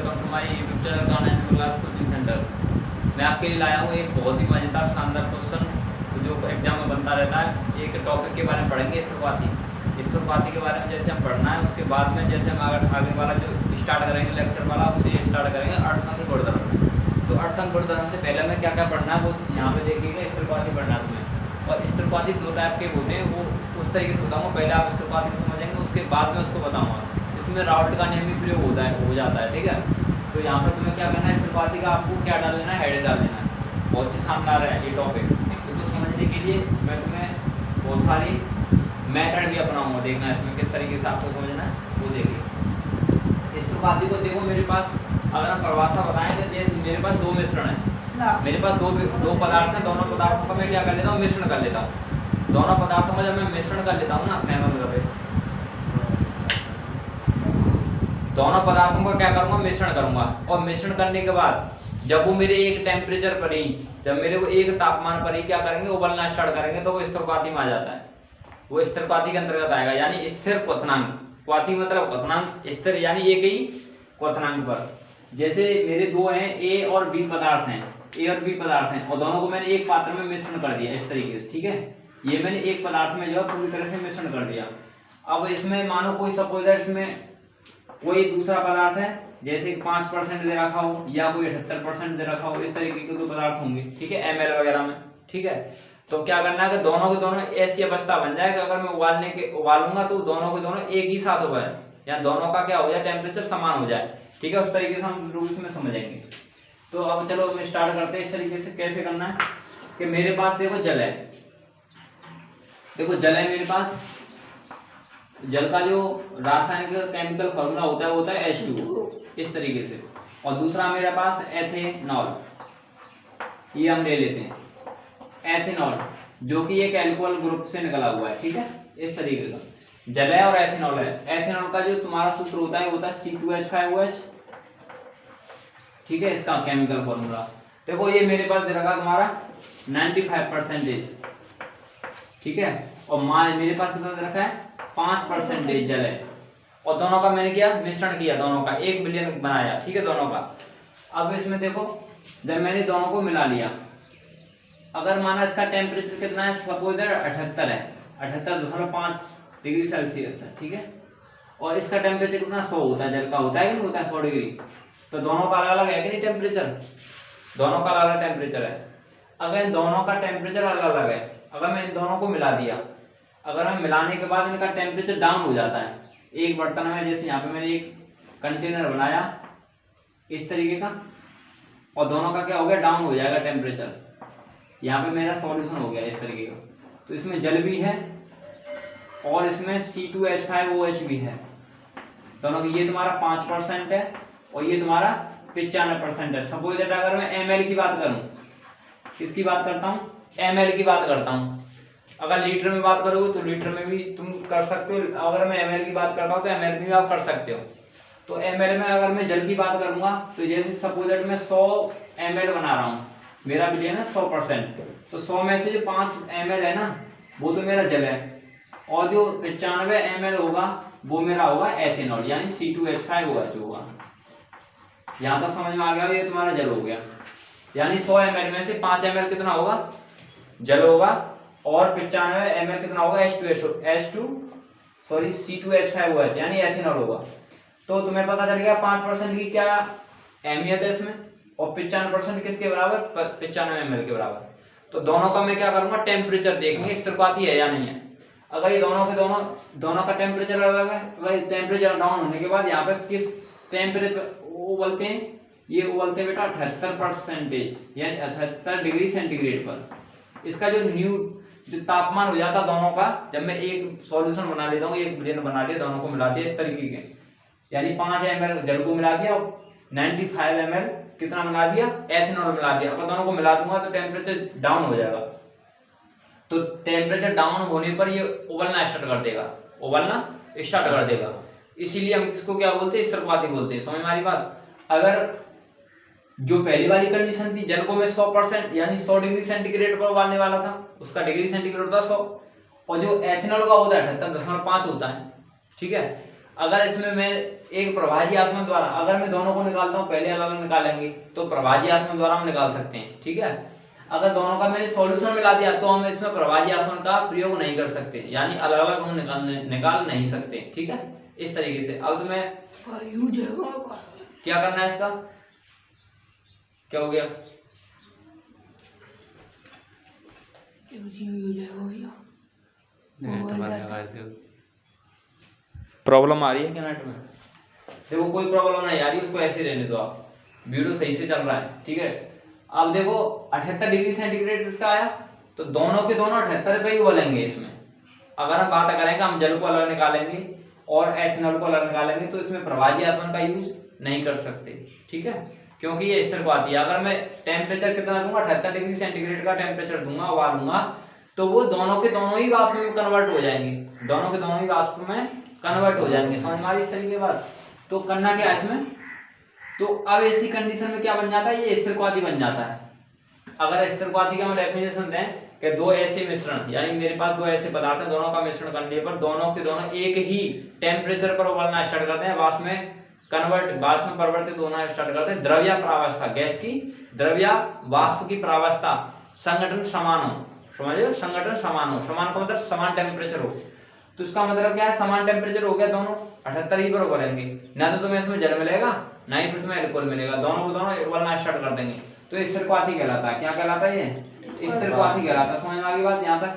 Welcome to my YouTube channel Kanha class coaching centre. मैं आपके लिए लाया हूँ एक बहुत ही मजेदार शानदार क्वेश्चन जो एग्जाम में बनता रहता है। एक टॉपिक के बारे में पढ़ेंगे स्थिरपाती के बारे में जैसे हम पढ़ना है, उसके बाद में जैसे हम आगे वाला जो स्टार्ट करेंगे लेक्चर वाला उसे स्टार्ट करेंगे अर्थसंख्यिक गुणधर्म। तो अर्थसंख्यिक गुणधर्म से पहले में क्या क्या पढ़ना है वो यहाँ पे देखिएगा। स्थिरपाती पढ़ना है तुम्हें, और स्थिरपाती दो टाइप के होते हैं, वो उस तरीके से बताऊँगा। पहले आप स्थिरपाती को समझेंगे, उसके बाद में उसको बताऊँगा। इसमें राउल्ट का नियम भी प्रयोग हो जाता है, ठीक है। तो यहाँ पर तुम्हें क्या करना है, स्थिरपाती का आपको क्या डाल लेना है, हेड डाल लेना है। बहुत ही शानदार है ये टॉपिक। तो समझने के लिए मैं तुम्हें बहुत सारी मेथड भी अपनाऊंगा, देखना इसमें किस तरीके से आपको समझना है वो देखिए। स्थिरपाती को देखो, मेरे पास अगर हम परिभाषा बताएं तो मेरे पास दो मिश्रण है, मेरे पास दो पदार्थ हैं। दोनों पदार्थों का मैं क्या कर लेता हूँ, मिश्रण कर लेता हूँ। दोनों पदार्थों का जब मैं मिश्रण कर लेता हूँ ना, दोनों पदार्थों का क्या करूंगा, मिश्रण करूंगा। और मिश्रण करने के बाद जब वो मेरे एक टेम्परेचर पर ही, जब मेरे को एक तापमान पर ही क्या करेंगे, उबलना स्टार्ट करेंगे, तो वो स्थिरपाती में आ जाता है। वो स्थिरपाती के अंतर्गत आएगा, यानी स्थिर क्वथनांक। क्वाती मतलब क्वथनांक, स्थिर यानी एक ही क्वथनांक पर। जैसे मेरे दो हैं, ए और बी पदार्थ हैं, ए और बी पदार्थ हैं, और दोनों को मैंने एक पात्र में मिश्रण कर दिया इस तरीके से, ठीक है। ये मैंने एक पदार्थ में जो है पूरी तरह से मिश्रण कर दिया। अब इसमें मानो कोई सपोज इसमें कोई दूसरा पदार्थ है, जैसे 5% दे रखा हो या कोई 78% दे रखा हो, इस तरीके के दो पदार्थ होंगे, ठीक है, ml वगैरह में, ठीक है। तो क्या करना है कि दोनों के दोनों ऐसी अवस्था बन जाए कि अगर मैं उबालूंगा तो दोनों के दोनों एक ही साथ हो जाए, या दोनों का क्या हो जाए, टेम्परेचर समान हो जाए, ठीक है। उस तरीके से हम रूल्स में समझेंगे। तो अब चलो हम स्टार्ट करते हैं। इस तरीके से कैसे करना है कि मेरे पास देखो जल है, देखो जल है मेरे पास। जल का जो रासायनिक केमिकल फॉर्मूला होता है वो होता है H2O, इस तरीके से। और दूसरा मेरे पास एथेनॉल, ये हम ले लेते हैं एथेनॉल, जो कि एक एल्कोहल ग्रुप से निकला हुआ है, ठीक है, इस तरीके का जल है और एथेनॉल है। एथेनॉल का जो तुम्हारा सूत्र होता है C2H5OH, ठीक है, इसका केमिकल फॉर्मूला देखो। ये मेरे पास रखा तुम्हारा 95%, ठीक है, और मेरे पास कितना रखा है, 5% जल है। और दोनों का मैंने क्या मिश्रण किया, दोनों का 1 बिलियन बनाया, ठीक है, दोनों का। अब इसमें देखो, जब मैंने दोनों को मिला लिया, अगर माना इसका टेम्परेचर कितना है, सपोज 78 है, 78.5 डिग्री सेल्सियस है, ठीक है। और इसका टेम्परेचर कितना 100 होता है, जल का होता है कि नहीं होता है 100 डिग्री। तो दोनों का अलग अलग है कि नहीं टेम्परेचर, दोनों का अलग अलग टेम्परेचर है। अगर इन दोनों का टेम्परेचर अलग अलग है, अगर मैं इन दोनों को मिला दिया, अगर मैं मिलाने के बाद इनका टेम्परेचर डाउन हो जाता है एक बर्तन में, जैसे यहाँ पे मैंने एक कंटेनर बनाया इस तरीके का, और दोनों का क्या हो गया, डाउन हो जाएगा टेम्परेचर। यहाँ पे मेरा सॉल्यूशन हो गया इस तरीके का। तो इसमें जल भी है और इसमें C2H5OH भी है, दोनों की। ये तुम्हारा 5% है और ये तुम्हारा 95% है। सपोज अगर मैं ml की बात करूँ, किसकी बात करता हूँ, ml की बात करता हूँ। अगर लीटर में बात करोगे तो लीटर में भी तुम कर सकते हो, अगर मैं ml की बात करता हूँ तो ml में भी आप कर सकते हो। तो ml में अगर मैं जल की बात करूंगा, तो जैसे सपोज मैं 100 ml बना रहा हूँ, मेरा बिलियन है 100%, तो 100 में से जो 5 ml है ना, वो तो मेरा जल है, और जो 95 ml होगा वो मेरा होगा एथेनॉल, यानी C2H5OH होगा। यहाँ तक समझ में आ गया, ये तुम्हारा जल हो गया। यानी 100 ml में से 5 ml कितना होगा, जल होगा, और 95 ml कितना होगा, C2H5OH, यानी एथेनॉल होगा। तो तुम्हें पता चल गया 5% की क्या अहमियत है इसमें, और 95% किसके बराबर, 95 ml के बराबर। तो दोनों का मैं क्या करूंगा, टेम्परेचर देखेंगे स्थिरपाती है या नहीं है। अगर ये दोनों का टेम्परेचर अलग है, वही टेम्परेचर डाउन होने के बाद यहाँ पे किस टेम्परेचर उबलते हैं, ये उबलते हैं बेटा 78%, यानी 78 डिग्री सेंटीग्रेड पर। इसका जो तापमान हो जाता दोनों का, जब मैं एक सॉल्यूशन बना लेता हूँ, एक बिलियन बना लिया, दोनों को मिला दिया इस तरीके के, यानी 5 ml जल को मिला दिया, 95 ml कितना मिला दिया, एथेनॉल मिला दिया। अगर दोनों को मिला दूंगा तो टेम्परेचर डाउन हो जाएगा। तो टेम्परेचर डाउन होने पर ये उबलना स्टार्ट कर देगा, इसीलिए हम इसको क्या बोलते हैं, स्थिरपाती बोलते हैं। समझ में आ रही बात। अगर जो पहली वाली कंडीशन थी, जल को मैं 100% यानी 100 डिग्री सेंटीग्रेड पर उबालने वाला था, उसका डिग्री सेंटीग्रेड होता 100, और जो एथेनॉल का होता है 78.5 होता है, ठीक है। अगर इसमें मैं एक प्रभाजी आसवन द्वारा, अगर मैं दोनों को निकालता हूँ, पहले अलग अलग निकालेंगे तो प्रभाजी आसवन द्वारा हम निकाल सकते हैं, ठीक है। अगर दोनों का मैंने सॉल्यूशन मिला दिया तो हम इसमें प्रभाजी आसवन का प्रयोग नहीं कर सकते, यानी अलग अलग हम निकाल नहीं सकते, ठीक है। इस तरीके से अब तुम्हें क्या करना है, इसका क्या हो गया, प्रॉब्लम आ रही है क्या नेट में? देखो कोई प्रॉब्लम नहीं आ रही, उसको ऐसे रहने दो आप, वीडियो सही से चल रहा है, ठीक है। अब देखो 78 डिग्री सेंटीग्रेड इसका आया, तो दोनों के दोनों 78 पे ही उबलेंगे। इसमें अगर हम बात करेंगे, हम जल को अलग निकालेंगे और एथेनॉल को अलग निकालेंगे, तो इसमें प्रभाजी आसवन का यूज नहीं कर सकते, ठीक है, क्योंकि ये स्थिरवाती है। अगर मैं टेम्परेचर कितना दूंगा, 78 डिग्री सेंटीग्रेड का टेम्परेचर दूंगा, उबालूंगा, तो वो दोनों के दोनों ही वाष्प में कन्वर्ट हो जाएंगे, दोनों के दोनों ही वाष्प में कन्वर्ट हो जाएंगे। समझ में आ रही इस तरीके की बात? तो करना क्या है इसमें, तो अब ऐसी कंडीशन में क्या बन जाता है, ये स्थिरवाती बन जाता है। अगर स्थिरवाती का हम डेफिनेशन दें कि दो ऐसे मिश्रण, यानी मेरे पास दो ऐसे पदार्थ हैं, दोनों का मिश्रण करने पर दोनों के दोनों एक ही टेम्परेचर पर उबलना स्टार्ट करते हैं, वाष्प में परिवर्तित होना स्टार्ट करते हैं। द्रव्य प्रावस्था, गैस की द्रव्य वाष्प की प्रावस्था संगठन समान हो, समझिए, संगठन समान हो, समान का मतलब समान टेम्परेचर हो। तो इसका मतलब क्या है, समान टेम्परेचर हो गया, दोनों 78 ही पर उबलेंगे, ना तो तुम्हें इसमें जल मिलेगा ना ही फिर तुम्हें अल्कोहल मिलेगा, दोनों को दोनों उबलना स्टार्ट कर देंगे। तो स्थिरवाती कहलाता है। क्या कहलाता है ये? स्थिरवाती कहलाता है। समझ में आ गई बात यहाँ तक?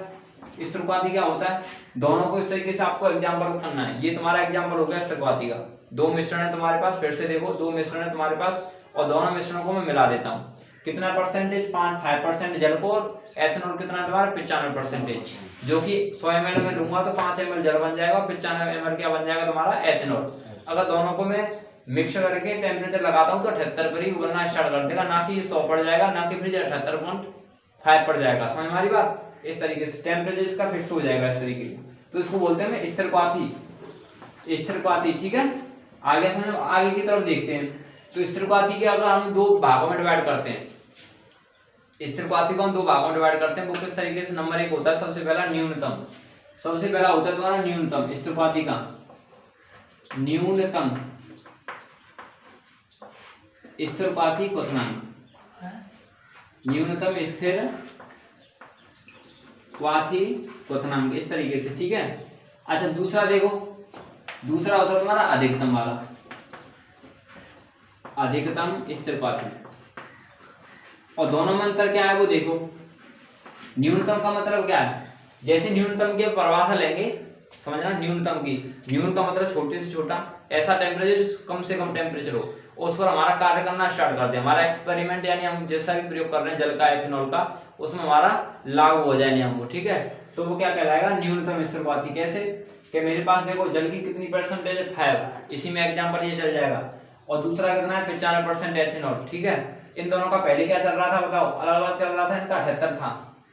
स्थिरवाती क्या होता है, दोनों को इस तरीके से आपको एग्जाम्पल करना है। ये तुम्हारा एग्जाम्पल हो गया स्थिरवाती का। दो मिश्रण है तुम्हारे पास, फिर से देखो, दो मिश्रण है तुम्हारे पास और दोनों मिश्रणों को मैं मिला देता हूँ। कितना परसेंटेज? 5% जल को, और एथेनॉल कितना तुम्हारा 95%, जो कि 100 ml में लूंगा तो 5 ml जल बन जाएगा, 95 ml क्या बन जाएगा तुम्हारा एथेनॉल। अगर दोनों को मैं मिक्स करके टेम्परेचर लगाता हूँ तो 78 पर ही उबलना स्टार्ट कर देगा, ना कि 100 पड़ जाएगा, ना कि फिर 78.5 पड़ जाएगा। समझ में आ रही बात? इस तरीके से टेम्परेचर इसका फिक्स हो जाएगा इस तरीके से। तो इसको बोलते हैं स्थिरवाती, स्थिरवाती, ठीक है। आगे समझ, आगे की तरफ देखते हैं। तो स्थिरवाती के अगर हम दो भागों में डिवाइड करते हैं, स्थिरवाती को हम दो भागों में डिवाइड करते हैं, वो किस तरीके से? नंबर 1 होता है सबसे पहला न्यूनतम, सबसे पहला होता है तुम्हारा न्यूनतम स्थिरवाती का, न्यूनतम स्थिरवाती क्वथनांक, न्यूनतम स्थिरवाती क्वथनांक, इस तरीके से, ठीक है। अच्छा दूसरा देखो, दूसरा होता है तुम्हारा अधिकतम वाला, अधिकतम स्थिरवाती। और दोनों में अंतर क्या है वो देखो। न्यूनतम का मतलब क्या है, जैसे न्यूनतम की परिभाषा लेंगे, समझना, न्यूनतम की, न्यून का मतलब छोटे से छोटा, ऐसा टेम्परेचर जो कम से कम टेम्परेचर हो, उस पर हमारा कार्य करना स्टार्ट कर दे। हमारा एक्सपेरिमेंट यानी हम जैसा भी प्रयोग कर रहे हैं जल का, एथेनॉल का, उसमें हमारा लागू हो जाए नियम को, ठीक है। तो वो क्या कहलाएगा? न्यूनतम स्थिरवाती। कैसे कि मेरे पास देखो जल की कितनी परसेंटेज है? 5, इसी में एग्जाम्पल ये चल जाएगा। और दूसरा कितना है? 95% एथेनॉल, ठीक है। इन दोनों का पहले क्या चल रहा था बताओ? अलग अलग चल रहा था, इनका 78 था,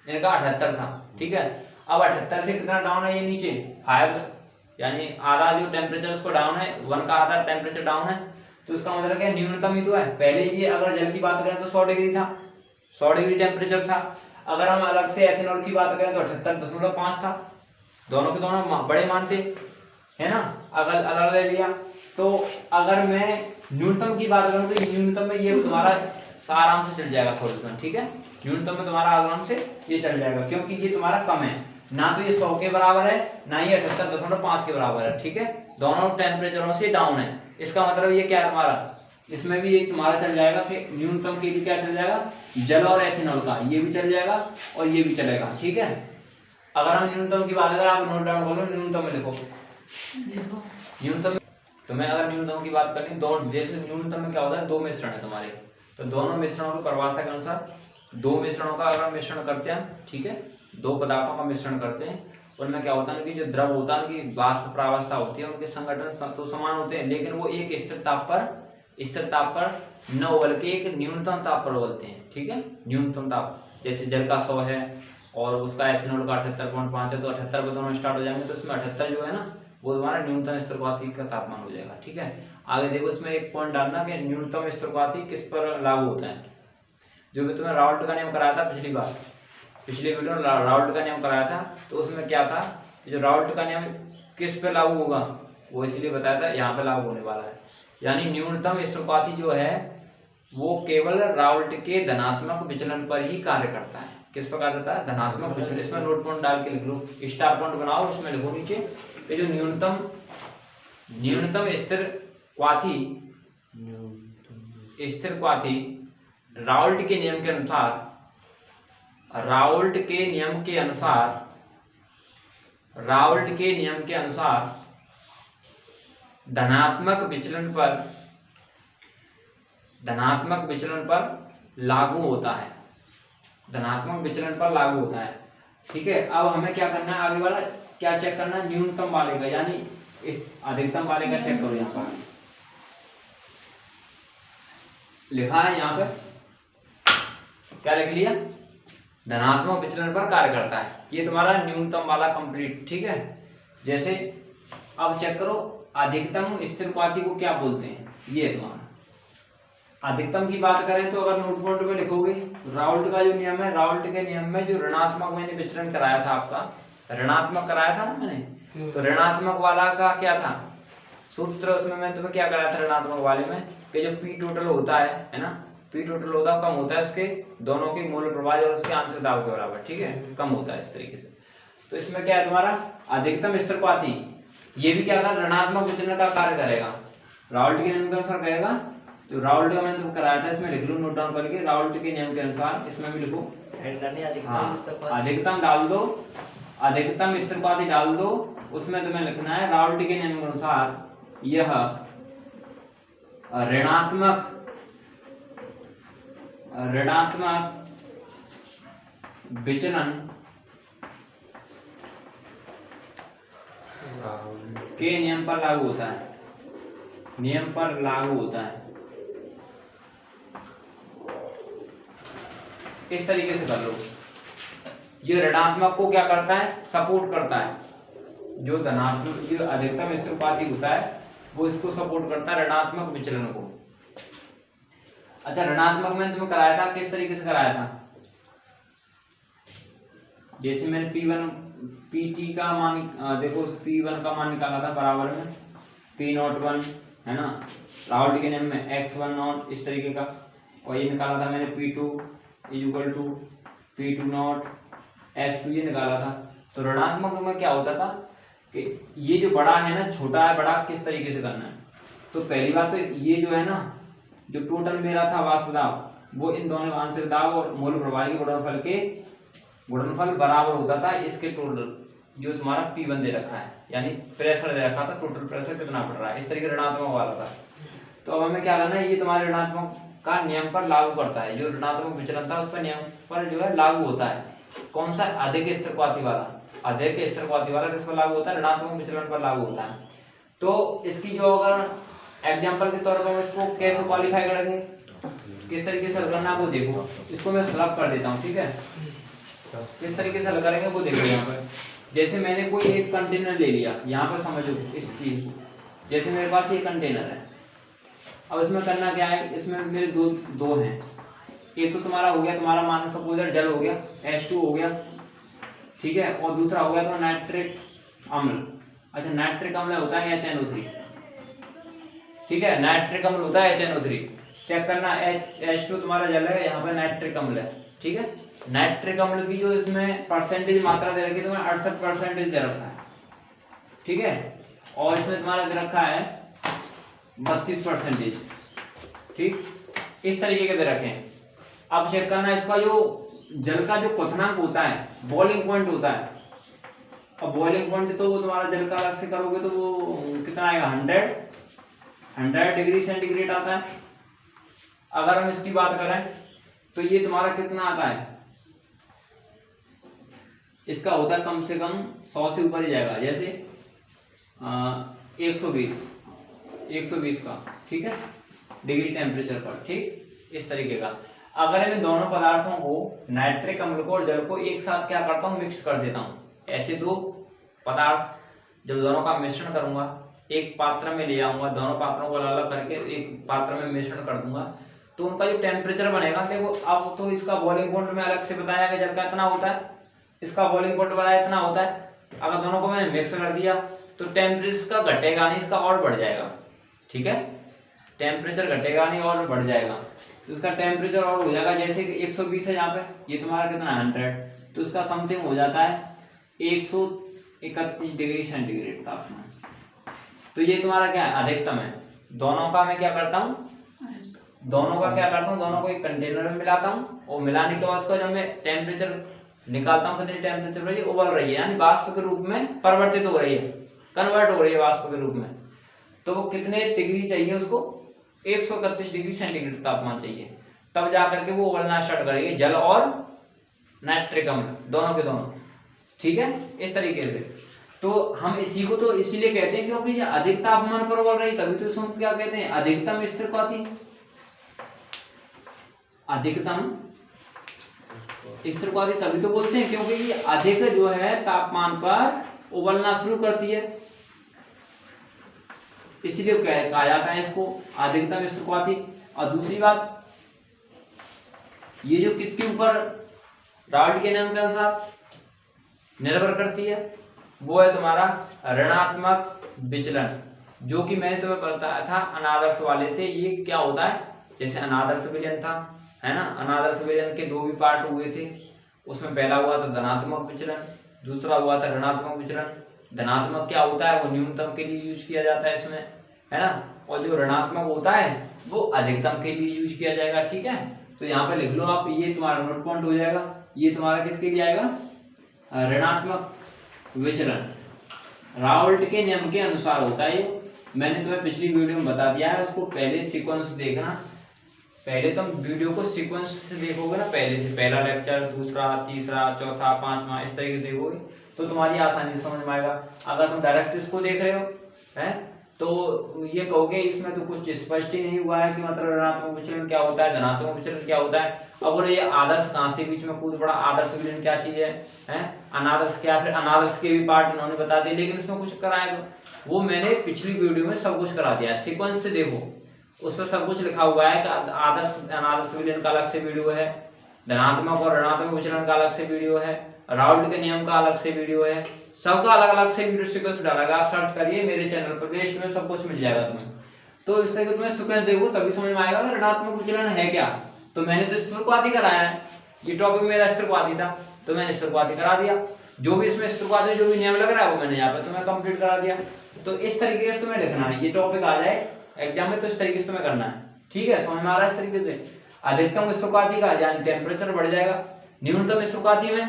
इनका 78 था, ठीक है। अब 78 से कितना डाउन है ये नीचे? 5, यानी आधा जो टेम्परेचर उसको डाउन है, 1 का आधा टेम्परेचर डाउन है। तो इसका मतलब क्या? न्यूनतम ही तो है। पहले ये अगर जल की बात करें तो 100 डिग्री था, 100 डिग्री टेम्परेचर था। अगर हम अलग से एथेनॉल की बात करें तो 78.5 था। दोनों के दोनों बड़े मानते है ना, अगर अलग ले लिया। तो अगर मैं न्यूनतम की बात करूं तो न्यूनतम में ये तुम्हारा आराम से चल जाएगा सॉल्यूशन, ठीक है। न्यूनतम में तुम्हारा आराम से ये चल जाएगा, क्योंकि ये तुम्हारा कम है, ना तो ये 100 के बराबर है, ना ये 78.5 के बराबर है, ठीक है। दोनों टेम्परेचरों से डाउन है। इसका मतलब ये क्या है तुम्हारा, इसमें भी ये तुम्हारा चल जाएगा कि न्यूनतम के लिए क्या चल जाएगा? जल और एथेनॉल का, ये भी चल जाएगा और ये भी चलेगा, ठीक है। अगर हम न्यूनतम की बात करें, आप नोट डाउन करो, न्यूनतम में लिखो, न्यूनतम। तो मैं अगर न्यूनतम की बात करें, दो, जैसे न्यूनतम में क्या होता है? दो मिश्रण है तुम्हारे, तो दोनों मिश्रणों की परिभाषा के अनुसार दो मिश्रणों का अगर मिश्रण करते हैं, ठीक है, दो पदार्थों का मिश्रण करते हैं, उनमें क्या होता है कि जो द्रव होता है उनकी वाष्प प्रावस्था होती है, उनके संगठन तो समान होते हैं, लेकिन वो एक स्थिर ताप पर न उबल के एक न्यूनतम ताप पर उबलते हैं, ठीक है। न्यूनतम ताप, जैसे जल का 100 है और उसका एथेनॉल का 78.5 है, तो 78 पर दोनों स्टार्ट हो जाएंगे, तो इसमें 78 जो है ना, वो तुम्हारा न्यूनतम स्थिरवाती का तापमान हो जाएगा, ठीक है। आगे देखो, इसमें एक पॉइंट डालना कि न्यूनतम स्थिरवाती किस पर लागू होता है। जो भी तुम्हें राउल्ट का नियम कराया था पिछली बार, पिछले वीडियो में राउल्ट का नियम कराया था, तो उसमें क्या था, जो राउल्ट का नियम किस पे लागू होगा? वो इसलिए बताया था यहाँ पे लागू होने वाला है। यानी न्यूनतम स्थिरपाती जो है वो केवल राउल्ट के धनात्मक विचलन पर ही कार्य करता है। किस प्रकार रहता है? धनात्मक विचलन। इसमें नोट पॉइंट डाल के लिख लो, स्टार पॉइंट बनाओ, उसमें लिखो नीचे कि जो न्यूनतम स्थिरपाती राउल्ट के नियम के अनुसार धनात्मक विचलन पर लागू होता है। ठीक है। अब हमें क्या करना है, आगे वाला क्या चेक करना है? न्यूनतम वाले का, यानी इस अधिकतम वाले का चेक करो। यहाँ पर लिखा है, यहाँ पे क्या लिख लिया? धनात्मक विचलन पर कार्य करता है। ये तुम्हारा न्यूनतम वाला कंप्लीट। ठीक है। जैसे अब चेक करो, अधिकतम स्थिरपाती को क्या बोलते हैं? ये तुम्हारा अधिकतम की बात करें तो अगर नोटबोर्ड में लिखोगे, राउल्ट का जो नियम है, राउल्ट के नियम में जो ऋणात्मक मैंने विचलन कराया था, आपका ऋणात्मक कराया था ना मैंने, तो ऋणात्मक वाला का क्या था सूत्र? उसमें मैं तुम्हें क्या कराया था ऋणात्मक वाले में कि जो पी टोटल होता है ना, पी टोटल होता है कम होता है उसके दोनों के मोल प्रभाव और उसके आंशिक दाब के बराबर। ठीक है, कम होता है इस तरीके से। तो इसमें क्या है तुम्हारा अधिकतम स्थिरपाती, ये भी क्या था? ऋणात्मक विचलन का कार्य करेगा, राउल्ट के नियम के अनुसार करेगा। जो राउल्ट का मैंने तुमको कराया था, इसमें लिख लो नोट डाउन करके, राउल्ट के नियम के अनुसार इसमें भी लिखो, अधिकतम डाल दो, अधिकतम स्थिरपाती डाल दो, उसमें तुम्हें लिखना है राउल्ट के नियम के अनुसार यह ऋणात्मक विचलन के नियम पर लागू होता है, इस तरीके से कर लो। ये ऋणात्मक को क्या करता है? सपोर्ट करता है। जो धनात्मक, ये अधिकतम स्थिरपाती होता है वो इसको सपोर्ट करता है, ऋणात्मक विचलन को। अच्छा, ऋणात्मक मैंने तुम्हें कराया था, किस तरीके से कराया था? जैसे मैंने Pt का मान देखो, P1 का मान निकाला था बराबर में P01 है ना, राउल्ट के नियम में x1 इस तरीके का, और ये निकाला था मैंने P2 = P2 x2 ये निकाला था। तो ऋणात्मक में क्या होता था कि ये जो बड़ा है ना, छोटा है बड़ा, किस तरीके से करना है? तो पहली बात तो ये जो है ना, जो टोटल मेरा था वाष्प दाब, वो इन दोनों आंशिक दाब और मोल प्रवाह के गुणनफल बराबर होता था इसके टोटल, जो तुम्हारा P1 दे रखा है, यानी प्रेशर दे रखा था, टोटल प्रेशर कितना पड़ रहा है, इस तरीके ऋणात्मक वाला था। तो अब हमें क्या करना है, ये तुम्हारे ऋणात्मक का नियम पर लागू करता है, जो ऋणात्मक विचलन था उस पर नियम पर जो है लागू होता है। कौन सा? अधिक स्थिरपाती वाला। अधिक स्थिरपाती वाला किस पर लागू होता है? ऋणात्मक विचलन पर लागू होता है। तो इसकी जो अगर एग्जाम्पल के तौर पर इसको कैसे क्वालिफाई करेंगे, किस तरीके से हल करना है वो देखो। इसको मैं सॉल्व कर देता हूँ। ठीक है, किस तरीके से हल करेंगे वो देखो। यहाँ पर जैसे मैंने कोई एक कंटेनर ले लिया, यहाँ पर समझो इस चीज को, जैसे मेरे पास ये कंटेनर है, अब इसमें करना क्या है, इसमें मेरे दो हैं। एक तो तुम्हारा हो गया, तुम्हारा मान सपोज जल हो गया, H2 हो गया, ठीक है, और दूसरा हो गया तो नाइट्रिक अम्ल। अच्छा, नाइट्रिक अम्ल होता है HNO3, ठीक है, नाइट्रिक अम्ल होता है HNO3। चेक करना, H2 तुम्हारा जल है, यहाँ पर नाइट्रिक अम्ल है। ठीक है, नाइट्रिक अम्ल की जो इसमें परसेंटेज मात्रा दे रखी है तुम्हें 68% दे रखा है। ठीक है, और इसमें तुम्हारा दे रखा है 32%। ठीक, इस तरीके के दे रखे हैं। अब चेक करना इसका जो जल का जो क्वथनांक होता है, बॉइलिंग पॉइंट होता है। अब बॉइलिंग पॉइंट तो वो तुम्हारा जल का अलग से करोगे तो वो कितना आएगा, 100 डिग्री सेंटीग्रेड आता है। अगर हम इसकी बात करें तो ये तुम्हारा कितना आता है, इसका होता है कम से कम 100 से ऊपर ही जाएगा, जैसे 120 का, ठीक है, डिग्री टेम्परेचर पर। ठीक, इस तरीके का। अगर मैं दोनों पदार्थों को, नाइट्रिक अम्ल को और जल को एक साथ क्या करता हूँ, मिक्स कर देता हूँ। ऐसे दो पदार्थ जब दोनों का मिश्रण करूंगा, एक पात्र में ले आऊंगा, दोनों पात्रों को अलग अलग करके एक पात्र में मिश्रण कर दूंगा, तो उनका जो टेम्परेचर बनेगा, देखो अब तो इसका बॉइलिंग पॉइंट में अलग से बताया कि जल का इतना होता है, इसका बॉइलिंग पॉइंट बनाया इतना होता है। अगर दोनों को मैंने मिक्स कर दिया तो टेम्परेचर इसका घटेगा नहीं, इसका और बढ़ जाएगा। ठीक है, टेम्परेचर घटेगा नहीं और बढ़ जाएगा, तो इसका टेम्परेचर और हो जाएगा। जैसे कि 120 है यहाँ पे, ये तुम्हारा कितना 100, तो इसका समथिंग हो जाता है 131 डिग्री सेंटीग्रेड तापमान। तो ये तुम्हारा क्या है, अधिकतम है। दोनों का मैं क्या करता हूँ, दोनों को एक कंटेनर में मिलाता हूँ, और मिलाने के बाद उसको जब मैं टेम्परेचर निकालता हूँ, कितनी टेम्परेचर पर ये उबल रही है, यानी वाष्प के रूप में परिवर्तित हो रही है, कन्वर्ट हो रही है वाष्प के रूप में। तो वो कितने डिग्री चाहिए उसको, 131 डिग्री सेंटीग्रेड तापमान चाहिए, तब जाकर के वो उबलना स्टार्ट करेगी, जल और नाइट्रिक अम्ल दोनों के दोनों। ठीक है, इस तरीके से। तो हम इसी को तो इसीलिए कहते हैं क्योंकि ये अधिक तापमान पर उबल रही, तभी तो इसको क्या कहते हैं, अधिकतम स्थिरपाती। अधिकतम स्थिरपाती तभी तो बोलते हैं क्योंकि ये अधिक जो है तापमान पर उबलना शुरू करती है, इसीलिए कहा जाता है इसको अधिकतम स्थिरपाती। और दूसरी बात, ये जो किसके ऊपर राल्ट के नियम के अनुसार निर्भर करती है, वो है तुम्हारा ऋणात्मक विचलन, जो कि मैंने तुम्हें बताया था अनादर्श वाले से। ये क्या होता है, जैसे अनादर्श विचलन था, है ना, अनादर्श विचलन के दो भी पार्ट हुए थे, उसमें पहला हुआ था धनात्मक विचलन, दूसरा हुआ था ऋणात्मक विचलन। धनात्मक क्या होता है, वो न्यूनतम के लिए यूज किया जाता है इसमें, है ना, और जो ऋणात्मक होता है वो अधिकतम के लिए यूज किया जाएगा। ठीक है, तो यहाँ पे लिख लो आप, ये तुम्हारा नोट पॉइंट हो जाएगा। ये तुम्हारा किसके लिए आएगा, ऋणात्मक विचलन राउल्ट के नियम के अनुसार होता है। ये मैंने तुम्हें पिछली वीडियो में बता दिया है, उसको पहले सीक्वेंस देखना। पहले तुम वीडियो को सीक्वेंस से देखोगे ना, पहले से पहला लेक्चर, दूसरा, तीसरा, चौथा, पांचवा, इस तरीके से देखोगे तो तुम्हारी आसानी से समझ में आएगा। अगर तुम डायरेक्ट इसको देख रहे हो हैं तो ये कहोगे इसमें तो कुछ स्पष्ट ही नहीं हुआ है कि मतलब ऋणात्मक विचलन क्या होता है, धनात्मक विचलन क्या होता है। अब बोले ये आदर्श कहाँ से बीच में कूद पड़ा, आदर्श विचलन क्या चीज है, अनादर्श क्या, फिर अनादर्श के भी पार्ट उन्होंने बता दिए, लेकिन इसमें कुछ कराया तो वो मैंने पिछली वीडियो में सब कुछ करा दिया है। सीक्वेंस से देखो, उस पर सब कुछ लिखा हुआ है कि आदर्श अनादर्श विचलन का अलग से वीडियो है, धनात्मक और ऋणात्मक विचलन का अलग से वीडियो है, राउल्ट के नियम का अलग से वीडियो है, सबका अलग अलग से वीडियो सीक्वेंस डाला है। आप सर्च करिए मेरे चैनल पर, प्लेलिस्ट में सब कुछ मिल जाएगा तुम्हें। तो इस तरह तुम्हें सीक्वेंस देखो तभी समझ में आएगा ऋणात्मक विचलन है क्या। तो मैंने तो स्थिरपाती कराया है, ये टॉपिक मेरा स्थिरपाती था तो मैंने स्थिरपाती करा दिया। जो भी इसमें स्थिरपाती जो भी नियम लग रहा है वो मैंने यहाँ पे तुम्हें कंप्लीट करा दिया। तो इस तरीके से तुम्हें लिखना है, ये टॉपिक आ जाए एग्जाम में तो इस तरीके से तुम्हें करना है। ठीक है, समझ में आ रहा है। इस तरीके से अधिकतम स्थिरपाती का यानी टेम्परेचर बढ़ जाएगा, न्यूनतम स्थिरपाती में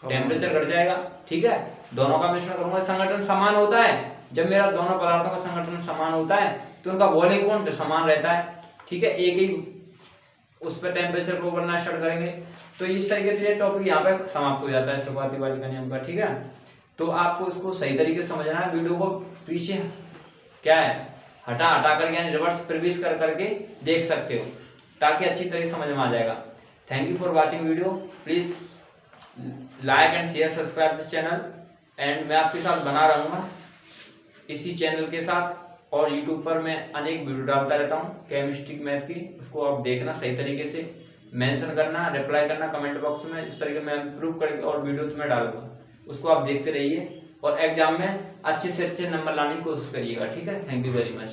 टेम्परेचर घट जाएगा। ठीक है, दोनों का मिश्रण करूंगा, संगठन समान होता है। जब मेरा दोनों पदार्थों का संगठन समान होता है तो उनका बॉइलिंग पॉइंट समान रहता है। ठीक है, एक ही उस पर टेम्परेचर को बढ़ना स्टार्ट करेंगे। तो इस तरीके से ये टॉपिक यहाँ पे समाप्त हो जाता है स्थिरपाती का नियम का। ठीक है, तो आपको इसको सही तरीके से समझना है, वीडियो को पीछे क्या है हटा करके यानी रिवर्स प्रवेश कर करके देख सकते हो ताकि अच्छी तरह समझ में आ जाएगा। Thank you for watching video, please like and share subscribe this channel. And मैं आपके साथ बना रहूँगा इसी चैनल के साथ, और यूट्यूब पर मैं अनेक वीडियो डालता रहता हूँ केमिस्ट्री मैथ की, उसको आप देखना, सही तरीके से मेंशन करना, रिप्लाई करना कमेंट बॉक्स में, इस तरीके मैं इम्प्रूव करके और वीडियो तुम्हें डालूंगा, उसको आप देखते रहिए और एग्जाम में अच्छे से अच्छे नंबर लाने की कोशिश करिएगा। ठीक है, थैंक यू वेरी मच।